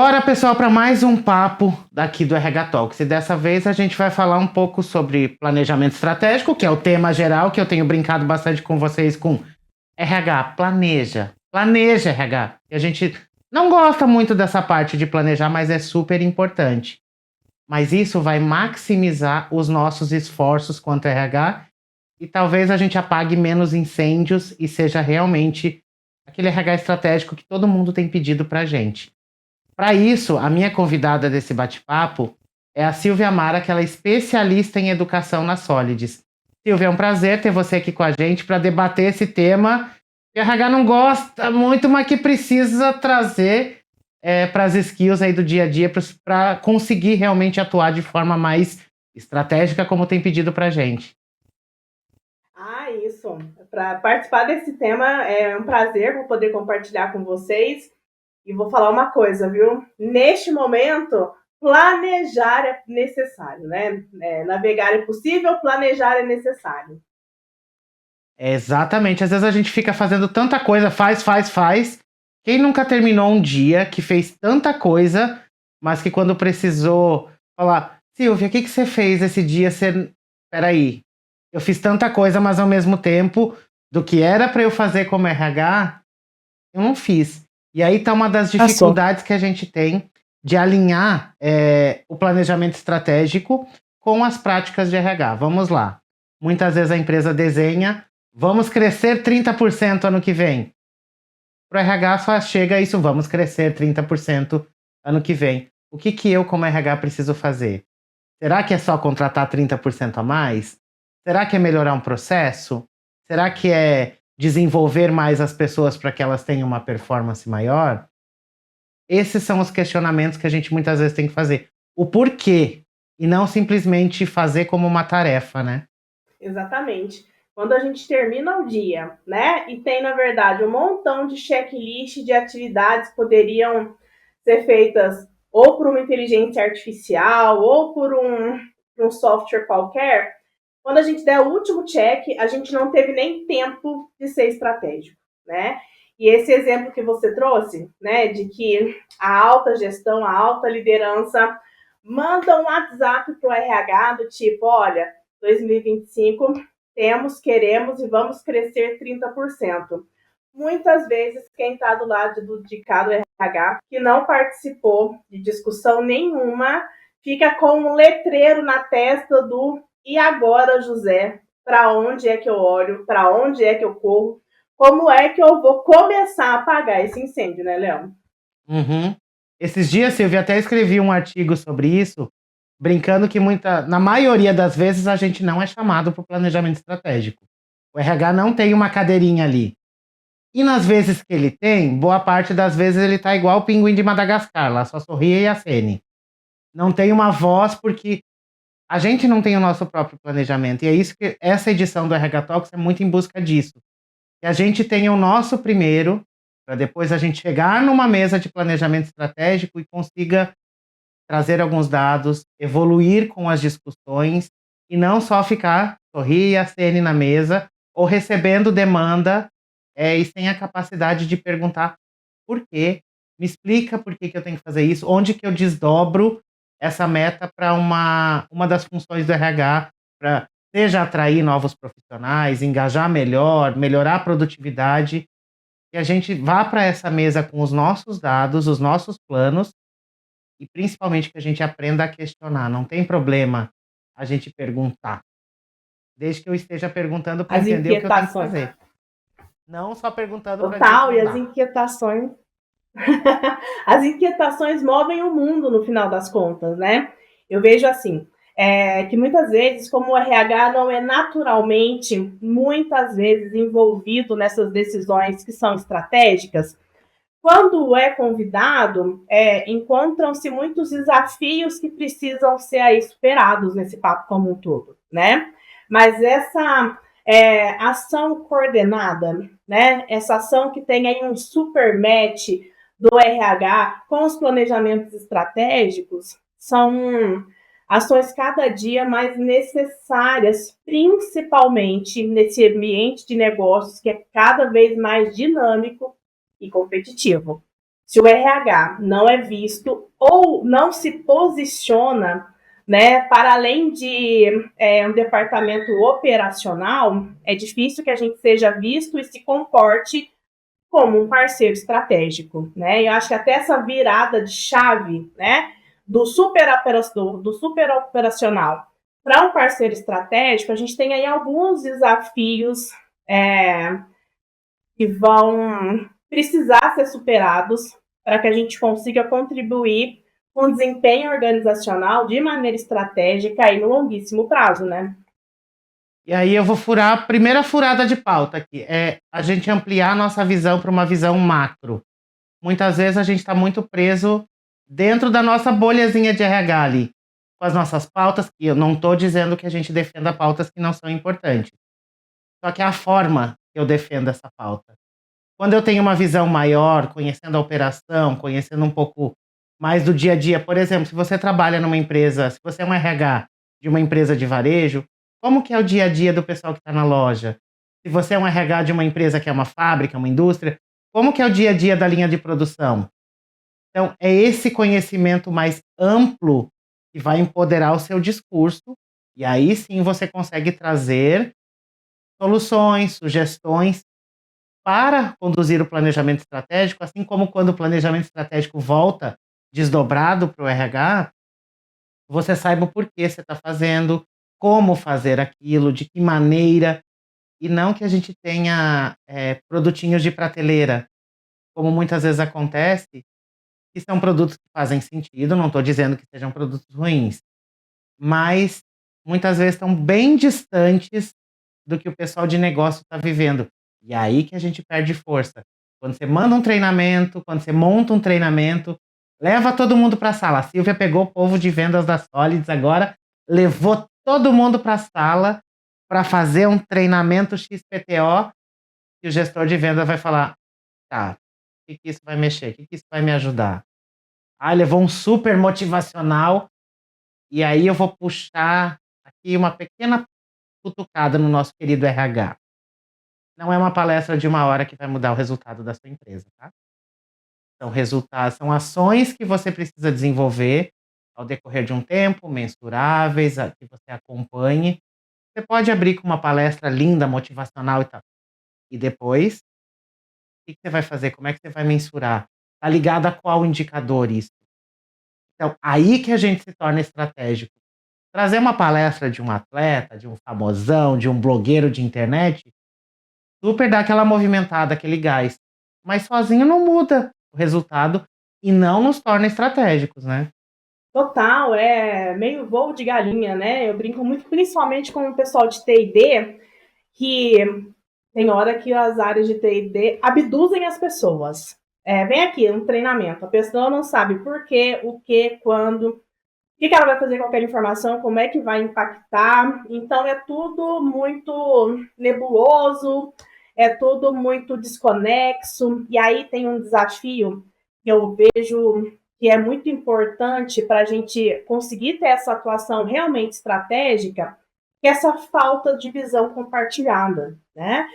Bora, pessoal, para mais um papo daqui do RH Talks. E dessa vez a gente vai falar um pouco sobre planejamento estratégico, que é o tema geral que eu tenho brincado bastante com vocês com RH. Planeja RH. E a gente não gosta muito dessa parte de planejar, mas é super importante. Mas isso vai maximizar os nossos esforços quanto RH e talvez a gente apague menos incêndios e seja realmente aquele RH estratégico que todo mundo tem pedido para a gente. Para isso, a minha convidada desse bate-papo é a Silvia Amara, que ela é especialista em educação na Solids. Silvia, é um prazer ter você aqui com a gente para debater esse tema que o RH não gosta muito, mas que precisa trazer para as skills aí do dia a dia para conseguir realmente atuar de forma mais estratégica, como tem pedido para a gente. Isso. Para participar desse tema é um prazer, vou poder compartilhar com vocês. E vou falar uma coisa, viu? Neste momento, planejar é necessário, né? Navegar é possível, planejar é necessário. Exatamente. Às vezes a gente fica fazendo tanta coisa, faz. Quem nunca terminou um dia que fez tanta coisa, mas que quando precisou falar, Silvia, o que você fez esse dia? Peraí, eu fiz tanta coisa, mas ao mesmo tempo, do que era para eu fazer como RH, eu não fiz. E aí tá uma das dificuldades que a gente tem de alinhar o planejamento estratégico com as práticas de RH. Vamos lá. Muitas vezes a empresa desenha, vamos crescer 30% ano que vem. Para o RH só chega isso, vamos crescer 30% ano que vem. O que eu, como RH, preciso fazer? Será que é só contratar 30% a mais? Será que é melhorar um processo? Será que é desenvolver mais as pessoas para que elas tenham uma performance maior? Esses são os questionamentos que a gente muitas vezes tem que fazer. O porquê, e não simplesmente fazer como uma tarefa, né? Exatamente. Quando a gente termina o dia, né, e tem, na verdade, um montão de checklist de atividades que poderiam ser feitas ou por uma inteligência artificial ou por um software qualquer, quando a gente der o último check, a gente não teve nem tempo de ser estratégico, né? E esse exemplo que você trouxe, né, de que a alta gestão, a alta liderança manda um WhatsApp para o RH do tipo, olha, 2025 temos, queremos e vamos crescer 30%. Muitas vezes quem está do lado de cada RH, que não participou de discussão nenhuma, fica com um letreiro na testa do e agora, José, para onde é que eu olho, para onde é que eu corro, como é que eu vou começar a apagar esse incêndio, né, Léo? Uhum. Esses dias, Silvia, até escrevi um artigo sobre isso, brincando que na maioria das vezes a gente não é chamado para o planejamento estratégico. O RH não tem uma cadeirinha ali. E nas vezes que ele tem, boa parte das vezes ele tá igual o pinguim de Madagascar, lá só sorria e acene. Não tem uma voz porque a gente não tem o nosso próprio planejamento. E é isso que essa edição do RH Talks é muito em busca disso. Que a gente tenha o nosso primeiro, para depois a gente chegar numa mesa de planejamento estratégico e consiga trazer alguns dados, evoluir com as discussões e não só ficar sorrir e acene na mesa ou recebendo demanda e sem a capacidade de perguntar por quê, me explica por que eu tenho que fazer isso, onde que eu desdobro essa meta para uma das funções do RH, para seja atrair novos profissionais, engajar melhor, melhorar a produtividade, e a gente vá para essa mesa com os nossos dados, os nossos planos, e principalmente que a gente aprenda a questionar. Não tem problema a gente perguntar, desde que eu esteja perguntando para entender o que eu tenho que fazer. Não só perguntando para dizer Total, e as inquietações as inquietações movem o mundo no final das contas, né? Eu vejo assim, que muitas vezes, como o RH não é naturalmente, muitas vezes, envolvido nessas decisões que são estratégicas, quando é convidado, encontram-se muitos desafios que precisam ser aí superados nesse papo como um todo, né? Mas essa ação coordenada, né? Essa ação que tem aí um super match do RH com os planejamentos estratégicos são ações cada dia mais necessárias, principalmente nesse ambiente de negócios que é cada vez mais dinâmico e competitivo. Se o RH não é visto ou não se posiciona, né, para além de um departamento operacional, é difícil que a gente seja visto e se comporte como um parceiro estratégico, né? Eu acho que até essa virada de chave, né, do super operacional para um parceiro estratégico, a gente tem aí alguns desafios que vão precisar ser superados para que a gente consiga contribuir com o desempenho organizacional de maneira estratégica aí no longuíssimo prazo, né? E aí eu vou furar a primeira furada de pauta aqui, é a gente ampliar a nossa visão para uma visão macro. Muitas vezes a gente está muito preso dentro da nossa bolhazinha de RH ali, com as nossas pautas, e eu não estou dizendo que a gente defenda pautas que não são importantes. Só que é a forma que eu defendo essa pauta. Quando eu tenho uma visão maior, conhecendo a operação, conhecendo um pouco mais do dia a dia, por exemplo, se você trabalha numa empresa, se você é um RH de uma empresa de varejo, como que é o dia a dia do pessoal que está na loja? Se você é um RH de uma empresa que é uma fábrica, uma indústria, como que é o dia a dia da linha de produção? Então, é esse conhecimento mais amplo que vai empoderar o seu discurso, e aí sim você consegue trazer soluções, sugestões para conduzir o planejamento estratégico, assim como quando o planejamento estratégico volta desdobrado para o RH, você saiba o porquê você está fazendo, como fazer aquilo, de que maneira, e não que a gente tenha produtinhos de prateleira, como muitas vezes acontece, que são produtos que fazem sentido, não estou dizendo que sejam produtos ruins, mas muitas vezes estão bem distantes do que o pessoal de negócio está vivendo. E aí que a gente perde força. Quando você manda um treinamento, quando você monta um treinamento, leva todo mundo para a sala. A Silvia pegou o povo de vendas da Solids agora, levou todo mundo para a sala para fazer um treinamento XPTO, e o gestor de vendas vai falar: tá, o que isso vai mexer? O que isso vai me ajudar? Ah, levou um super motivacional, e aí eu vou puxar aqui uma pequena cutucada no nosso querido RH. Não é uma palestra de 1 hora que vai mudar o resultado da sua empresa, tá? São resultados, são ações que você precisa desenvolver ao decorrer de um tempo, mensuráveis, que você acompanhe. Você pode abrir com uma palestra linda, motivacional e tal. E depois, o que você vai fazer? Como é que você vai mensurar? Está ligado a qual indicador isso? Então, aí que a gente se torna estratégico. Trazer uma palestra de um atleta, de um famosão, de um blogueiro de internet, super dá aquela movimentada, aquele gás. Mas sozinho não muda o resultado e não nos torna estratégicos, né? Total, é meio voo de galinha, né? Eu brinco muito, principalmente com o pessoal de T&D, que tem hora que as áreas de T&D abduzem as pessoas. Vem aqui, um treinamento, a pessoa não sabe por quê, o que, quando, o que ela vai fazer com aquela informação, como é que vai impactar. Então, é tudo muito nebuloso, é tudo muito desconexo. E aí tem um desafio que eu vejo que é muito importante para a gente conseguir ter essa atuação realmente estratégica, que é essa falta de visão compartilhada, né?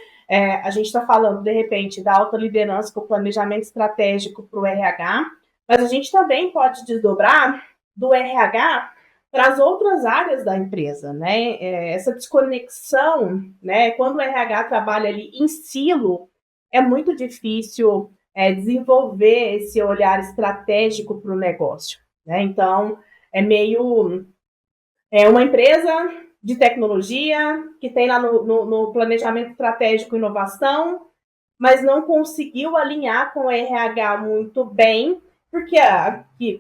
A gente está falando, de repente, da alta liderança com o planejamento estratégico para o RH, mas a gente também pode desdobrar do RH para as outras áreas da empresa, né? Essa desconexão, né? Quando o RH trabalha ali em silo, é muito difícil desenvolver esse olhar estratégico para o negócio, né? Então, é meio uma empresa de tecnologia que tem lá no planejamento estratégico e inovação, mas não conseguiu alinhar com o RH muito bem, porque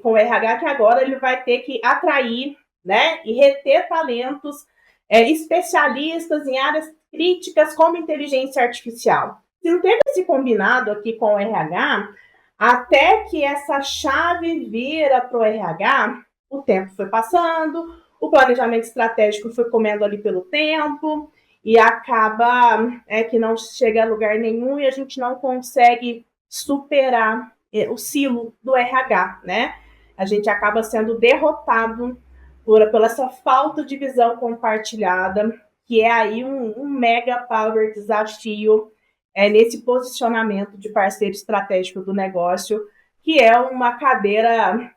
com o RH que agora ele vai ter que atrair, né, e reter talentos especialistas em áreas críticas como inteligência artificial. Se não teve esse combinado aqui com o RH, até que essa chave vira para o RH, o tempo foi passando, o planejamento estratégico foi comendo ali pelo tempo, e acaba que não chega a lugar nenhum e a gente não consegue superar o silo do RH, né? A gente acaba sendo derrotado por essa falta de visão compartilhada, que é aí um mega power desafio nesse posicionamento de parceiro estratégico do negócio, que é uma cadeira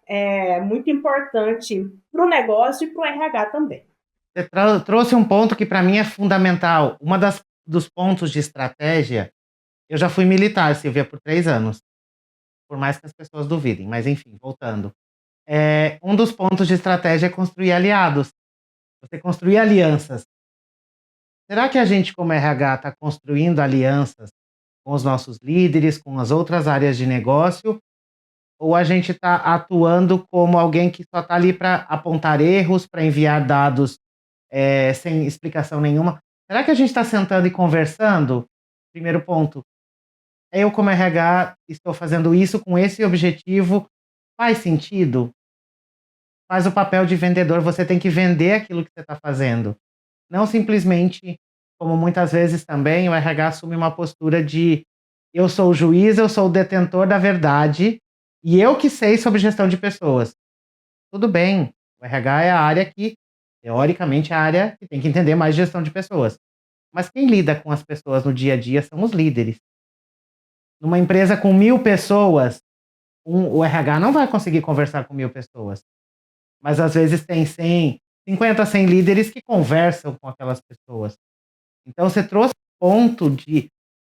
muito importante para o negócio e para o RH também. Você trouxe um ponto que para mim é fundamental. Dos pontos de estratégia, eu já fui militar, Silvia, por 3 anos, por mais que as pessoas duvidem, mas enfim, voltando. Um dos pontos de estratégia é construir aliados, você construir alianças. Será que a gente, como RH, está construindo alianças com os nossos líderes, com as outras áreas de negócio, ou a gente está atuando como alguém que só está ali para apontar erros, para enviar dados sem explicação nenhuma? Será que a gente está sentando e conversando? Primeiro ponto. Eu, como RH, estou fazendo isso com esse objetivo. Faz sentido? Faz o papel de vendedor. Você tem que vender aquilo que você está fazendo. Não simplesmente, como muitas vezes também, o RH assume uma postura de eu sou o juiz, eu sou o detentor da verdade e eu que sei sobre gestão de pessoas. Tudo bem, o RH é a área que, teoricamente, é a área que tem que entender mais de gestão de pessoas. Mas quem lida com as pessoas no dia a dia são os líderes. Numa empresa com 1.000 pessoas, o RH não vai conseguir conversar com 1.000 pessoas. Mas às vezes tem 100, 50, 100 líderes que conversam com aquelas pessoas. Então você trouxe um ponto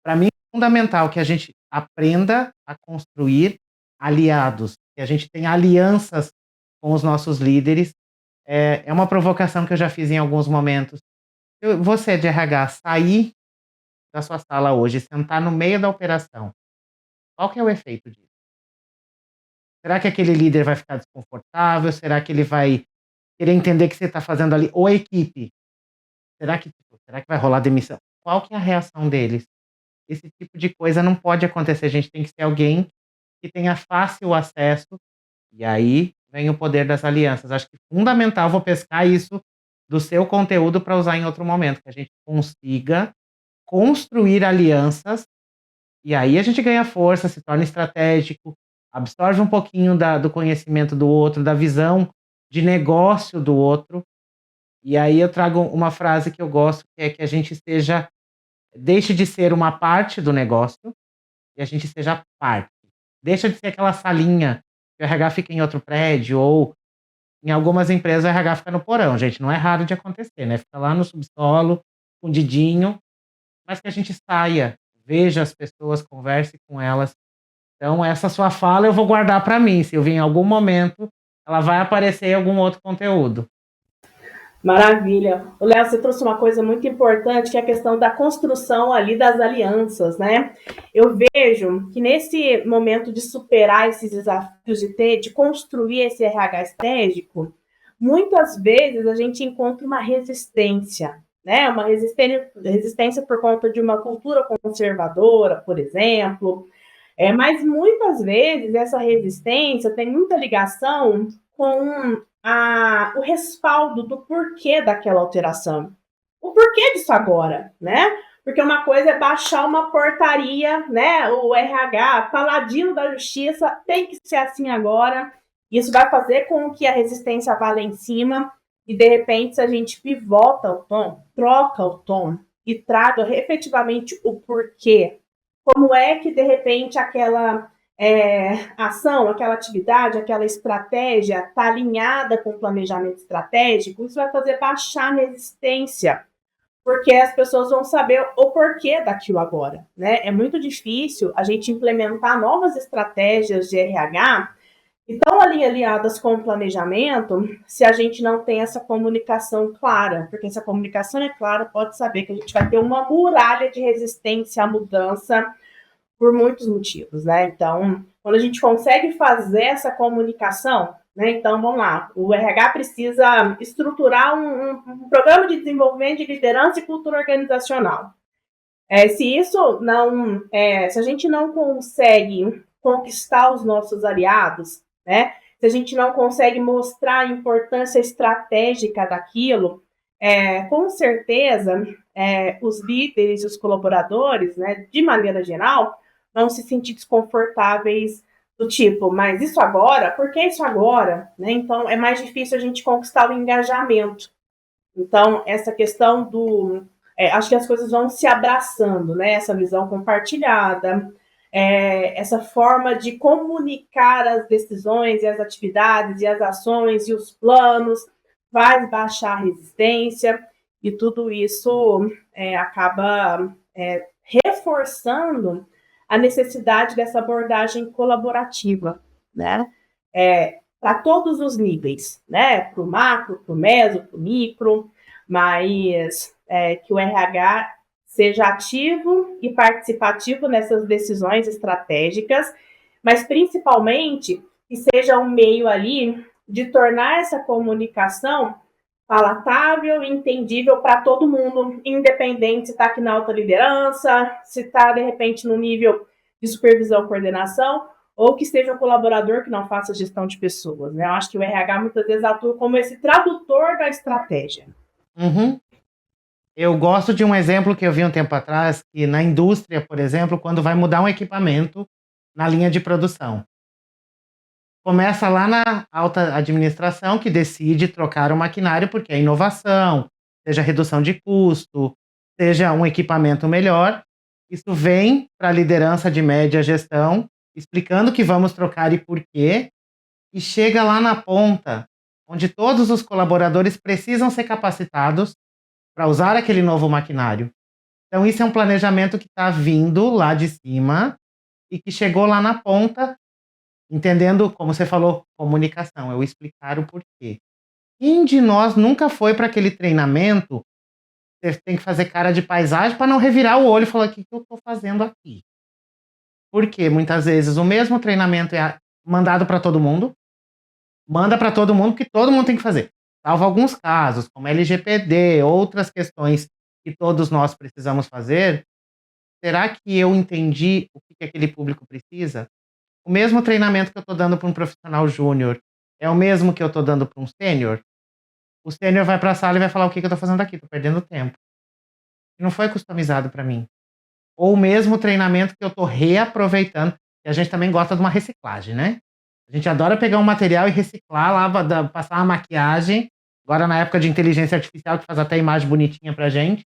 para mim, é fundamental que a gente aprenda a construir aliados, que a gente tenha alianças com os nossos líderes. É uma provocação que eu já fiz em alguns momentos. Você de RH, sair da sua sala hoje, sentar no meio da operação, qual que é o efeito disso? Será que aquele líder vai ficar desconfortável? Será que ele vai querer entender que você está fazendo ali? Ou a equipe? Será que vai rolar demissão? Qual que é a reação deles? Esse tipo de coisa não pode acontecer. A gente tem que ser alguém que tenha fácil acesso. E aí vem o poder das alianças. Acho que é fundamental, vou pescar isso do seu conteúdo para usar em outro momento, que a gente consiga construir alianças e aí a gente ganha força, se torna estratégico, absorve um pouquinho do conhecimento do outro, da visão de negócio do outro. E aí eu trago uma frase que eu gosto, que é que a gente deixe de ser uma parte do negócio e a gente seja parte. Deixa de ser aquela salinha que o RH fica em outro prédio ou em algumas empresas o RH fica no porão, gente, não é raro de acontecer, né? Fica lá no subsolo, escondidinho, mas que a gente saia, veja as pessoas, converse com elas. Então, essa sua fala eu vou guardar para mim. Se eu vir em algum momento, ela vai aparecer em algum outro conteúdo. Maravilha. O Léo, você trouxe uma coisa muito importante, que é a questão da construção ali das alianças, né? Eu vejo que nesse momento de superar esses desafios, de construir esse RH estratégico, muitas vezes a gente encontra uma resistência, né? Uma resistência por conta de uma cultura conservadora, por exemplo. Mas muitas vezes essa resistência tem muita ligação com o respaldo do porquê daquela alteração. O porquê disso agora, né? Porque uma coisa é baixar uma portaria, né? O RH, paladino da justiça, tem que ser assim agora. Isso vai fazer com que a resistência vá lá em cima e, de repente, se a gente pivota o tom, troca o tom e traga efetivamente o porquê, como é que, de repente, aquela ação, aquela atividade, aquela estratégia está alinhada com o planejamento estratégico, isso vai fazer baixar a resistência, porque as pessoas vão saber o porquê daquilo agora, né? É muito difícil a gente implementar novas estratégias de RH que estão ali aliadas com o planejamento se a gente não tem essa comunicação clara, porque se a comunicação é clara, pode saber que a gente vai ter uma muralha de resistência à mudança por muitos motivos, né? Então, quando a gente consegue fazer essa comunicação, né? Então, vamos lá, o RH precisa estruturar um programa de desenvolvimento de liderança e cultura organizacional. Se a gente não consegue conquistar os nossos aliados, né? Se a gente não consegue mostrar a importância estratégica daquilo, com certeza os líderes e os colaboradores, né, de maneira geral, vão se sentir desconfortáveis do tipo, mas isso agora? Por que isso agora? Né? Então, é mais difícil a gente conquistar o engajamento. Então, essa questão acho que as coisas vão se abraçando, né? Essa visão compartilhada, essa forma de comunicar as decisões e as atividades e as ações e os planos, faz baixar a resistência, e tudo isso acaba reforçando a necessidade dessa abordagem colaborativa, né? Para todos os níveis, né? Para o macro, para o meso, para o micro, mas que o RH seja ativo e participativo nessas decisões estratégicas, mas principalmente que seja um meio ali de tornar essa comunicação palatável e entendível para todo mundo, independente se está aqui na alta liderança, se está, de repente, no nível de supervisão e coordenação, ou que seja um colaborador que não faça gestão de pessoas. Né? Eu acho que o RH muitas vezes atua como esse tradutor da estratégia. Uhum. Eu gosto de um exemplo que eu vi um tempo atrás, que na indústria, por exemplo, quando vai mudar um equipamento na linha de produção. Começa lá na alta administração, que decide trocar o maquinário porque é inovação, seja redução de custo, seja um equipamento melhor. Isso vem para a liderança de média gestão, explicando que vamos trocar e por quê, e chega lá na ponta, onde todos os colaboradores precisam ser capacitados para usar aquele novo maquinário. Então, isso é um planejamento que está vindo lá de cima e que chegou lá na ponta, entendendo, como você falou, comunicação, eu explicar o porquê. Quem de nós nunca foi para aquele treinamento? Você tem que fazer cara de paisagem para não revirar o olho e falar: o que eu estou fazendo aqui? Porque muitas vezes o mesmo treinamento é mandado para todo mundo, manda para todo mundo, que todo mundo tem que fazer. Salvo alguns casos, como LGPD, outras questões que todos nós precisamos fazer. Será que eu entendi o que aquele público precisa? O mesmo treinamento que eu estou dando para um profissional júnior é o mesmo que eu estou dando para um sênior? O sênior vai para a sala e vai falar: o que eu estou fazendo aqui? Estou perdendo tempo. Não foi customizado para mim. Ou o mesmo treinamento que eu estou reaproveitando, que a gente também gosta de uma reciclagem, né? A gente adora pegar um material e reciclar lá, passar uma maquiagem. Agora, na época de inteligência artificial, que faz até imagem bonitinha pra gente,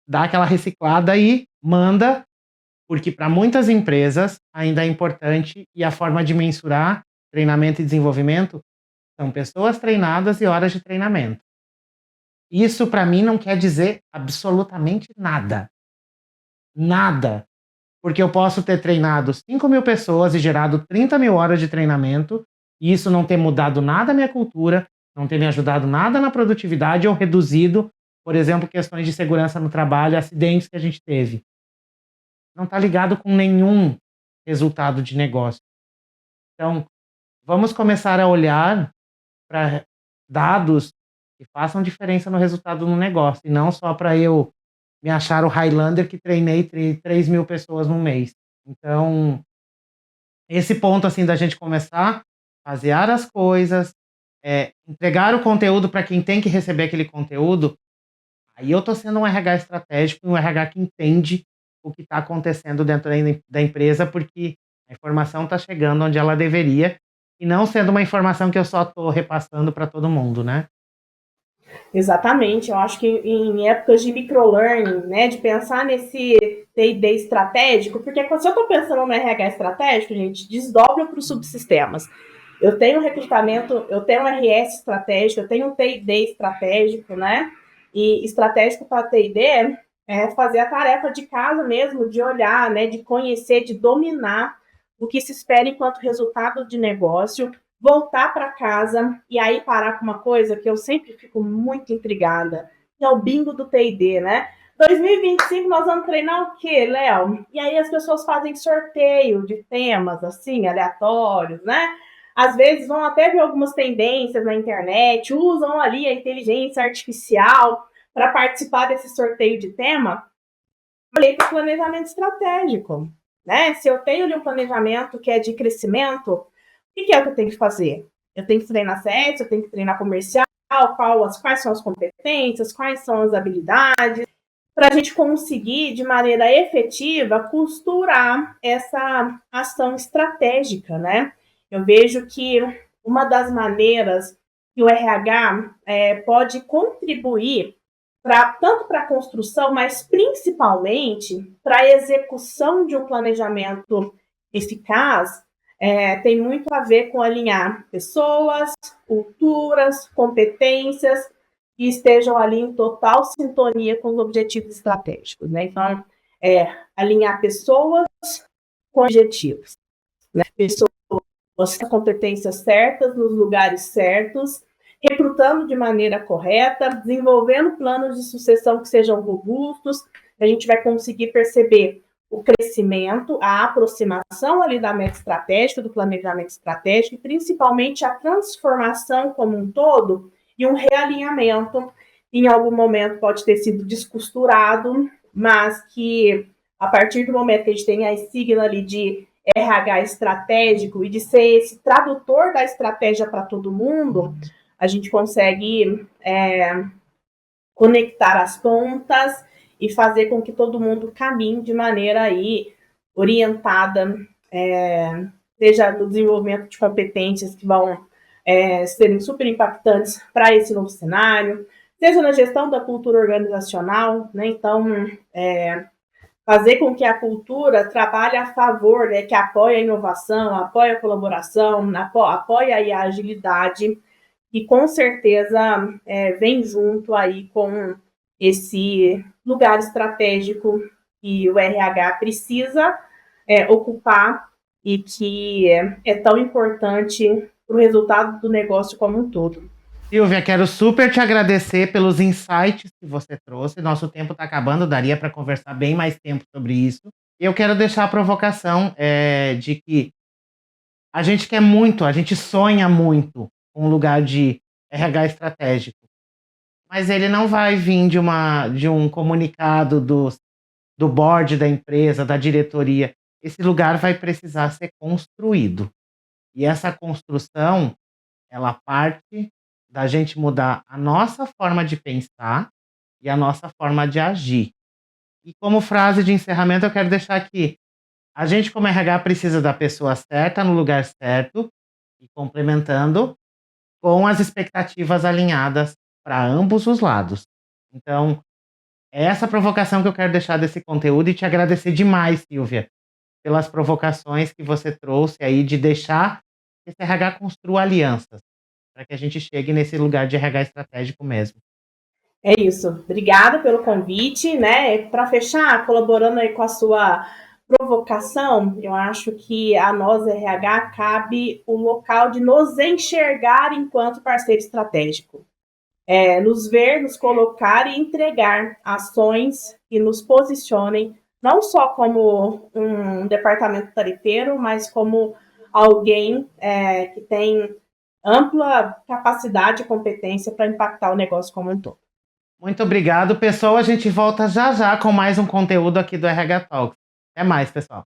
dá aquela reciclada e manda, porque para muitas empresas ainda é importante, e a forma de mensurar treinamento e desenvolvimento são pessoas treinadas e horas de treinamento. Isso, para mim, não quer dizer absolutamente nada. Nada. Porque eu posso ter treinado 5.000 pessoas e gerado 30.000 horas de treinamento, e isso não ter mudado nada na minha cultura, não ter me ajudado nada na produtividade ou reduzido, por exemplo, questões de segurança no trabalho, acidentes que a gente teve. Não está ligado com nenhum resultado de negócio. Então, vamos começar a olhar para dados que façam diferença no resultado do negócio, e não só para eu me achar o Highlander que treinei 3.000 pessoas no mês. Então, esse ponto assim da gente começar a fasear as coisas, entregar o conteúdo para quem tem que receber aquele conteúdo, aí eu estou sendo um RH estratégico, um RH que entende o que está acontecendo dentro da empresa, porque a informação está chegando onde ela deveria, e não sendo uma informação que eu só estou repassando para todo mundo, né? Exatamente, eu acho que em épocas de microlearning, né, de pensar nesse T&D estratégico, porque se eu estou pensando no RH estratégico, gente, desdobra para os subsistemas. Eu tenho recrutamento, eu tenho um RS estratégico, eu tenho um T&D estratégico, né, e estratégico para T&D é fazer a tarefa de casa mesmo, de olhar, né, de conhecer, de dominar o que se espera enquanto resultado de negócio, voltar para casa e aí parar com uma coisa que eu sempre fico muito intrigada, que é o bingo do T&D, né? 2025 nós vamos treinar o quê, Léo? E aí as pessoas fazem sorteio de temas, assim, aleatórios, né? Às vezes vão até ver algumas tendências na internet, usam ali a inteligência artificial para participar desse sorteio de tema. Olhei para o planejamento estratégico, né? Se eu tenho ali um planejamento que é de crescimento, o que é o que eu tenho que fazer? Eu tenho que treinar CS, eu tenho que treinar comercial, quais são as competências, quais são as habilidades, para a gente conseguir, de maneira efetiva, costurar essa ação estratégica, né? Eu vejo que uma das maneiras que o RH pode contribuir tanto para a construção, mas principalmente para a execução de um planejamento eficaz, tem muito a ver com alinhar pessoas, culturas, competências que estejam ali em total sintonia com os objetivos estratégicos, né? Então, alinhar pessoas com objetivos, né? Pessoas com competências certas, nos lugares certos, recrutando de maneira correta, desenvolvendo planos de sucessão que sejam robustos, a gente vai conseguir perceber o crescimento, a aproximação ali da meta estratégica, do planejamento estratégico, e principalmente a transformação como um todo e um realinhamento. Em algum momento pode ter sido descosturado, mas que a partir do momento que a gente tem a sigla ali de RH estratégico e de ser esse tradutor da estratégia para todo mundo, a gente consegue conectar as pontas e fazer com que todo mundo caminhe de maneira aí orientada, seja no desenvolvimento de competências que vão serem super impactantes para esse novo cenário, seja na gestão da cultura organizacional, né? Então, fazer com que a cultura trabalhe a favor, né, que apoie a inovação, apoie a colaboração, apoie aí a agilidade, e com certeza vem junto aí com esse lugar estratégico que o RH precisa ocupar e que é tão importante para o resultado do negócio como um todo. Silvia, quero super te agradecer pelos insights que você trouxe. Nosso tempo está acabando, daria para conversar bem mais tempo sobre isso. E eu quero deixar a provocação de que a gente quer muito, a gente sonha muito com um lugar de RH estratégico, mas ele não vai vir de um comunicado do board da empresa, da diretoria. Esse lugar vai precisar ser construído. E essa construção, ela parte da gente mudar a nossa forma de pensar e a nossa forma de agir. E como frase de encerramento, eu quero deixar aqui: a gente, como RH, precisa da pessoa certa no lugar certo e complementando com as expectativas alinhadas para ambos os lados. Então, é essa provocação que eu quero deixar desse conteúdo e te agradecer demais, Silvia, pelas provocações que você trouxe aí de deixar que esse RH construa alianças para que a gente chegue nesse lugar de RH estratégico mesmo. É isso. Obrigada pelo convite, né? Para fechar, colaborando aí com a sua provocação, eu acho que a nós, RH, cabe o local de nos enxergar enquanto parceiro estratégico. Nos ver, nos colocar e entregar ações que nos posicionem, não só como um departamento tarifeiro, mas como alguém que tem ampla capacidade e competência para impactar o negócio como um todo. Muito obrigado, pessoal. A gente volta já já com mais um conteúdo aqui do RH Talks. Até mais, pessoal.